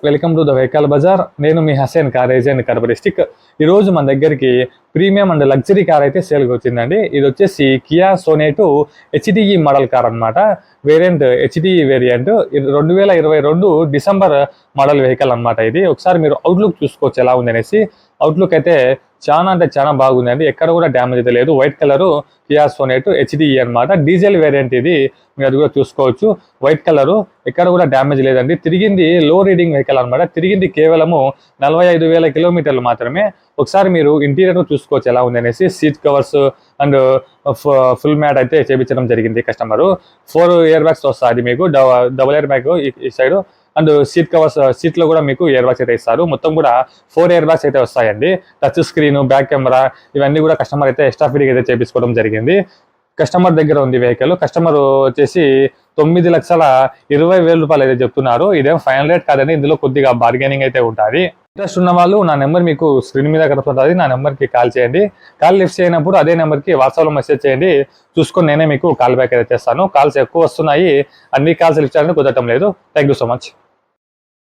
Welcome to the vehicle bazaar. నేను మీ Hasan car agent Kadapa district. ఈరోజు మన దగ్గరికి ప్రీమియం అండ్ లగ్జరీ కార్ అయితే సేల్కి వచ్చిందండి. ఇది వచ్చేసి Kia Sonet HTE model car అనమాట. Variant HTE variant 2022 December model vehicle అనమాట. ఇది ఒకసారి మీరు అవుట్లుక్ చూసుకోవచ్చు ఎలా ఉంది అనేసి. అవుట్లుక్ అయితే చాలా అంటే చాలా బాగుందండి. ఎక్కడ కూడా డ్యామేజ్ అయితే లేదు. వైట్ కలర్ కియా సోనేట్ హెచ్డిఈ అనమాట. డీజిల్ వేరియంట్ ఇది. మీరు అది కూడా చూసుకోవచ్చు. వైట్ కలర్, ఎక్కడ కూడా డ్యామేజ్ లేదండి. తిరిగింది లో రీడింగ్ వెహికల్ అనమాట. తిరిగింది కేవలము 45,000 కిలోమీటర్లు మాత్రమే. ఒకసారి మీరు ఇంటీరియర్ చూసుకోవచ్చు ఎలా ఉంది అనేసి. Seat covers and full mat అయితే చేయించడం జరిగింది కస్టమర్. 4 ఇయర్ బ్యాగ్స్ వస్తాయి మీకు. డబుల్ ఇయర్ బ్యాగ్ ఈ side and seat covers, seat లో కూడా మీకు ఇయర్ బ్యాగ్స్ అయితే ఇస్తారు. మొత్తం కూడా 4 ఇయర్ బ్యాగ్స్ అయితే వస్తాయండి. టచ్ స్క్రీన్, బ్యాక్ కెమెరా ఇవన్నీ కూడా కస్టమర్ అయితే ఎక్స్ట్రా ఫీడింగ్ అయితే చేయించుకోవడం జరిగింది. కస్టమర్ దగ్గర ఉంది వెహికల్. కస్టమర్ వచ్చేసి 9,20,000 రూపాయలు అయితే చెప్తున్నారు. ఇదేం ఫైనల్ రేట్ కాదండి. ఇందులో కొద్దిగా బార్గెనింగ్ అయితే ఉంటుంది. ఇంట్రెస్ట్ ఉన్న వాళ్ళు నా నెంబర్ మీకు స్క్రీన్ మీద కనపడుతుంది. నా నెంబర్కి కాల్ చేయండి. కాల్ లిఫ్ట్ చేయనప్పుడు అదే నెంబర్కి వాట్సాప్లో మెసేజ్ చేయండి. చూసుకొని నేనే మీకు కాల్ బ్యాక్ అయితే చేస్తాను. కాల్స్ ఎక్కువ వస్తున్నాయి, అన్ని కాల్స్ లిఫ్ట్ చేయడానికి కుదరటం లేదు. Thank you so much.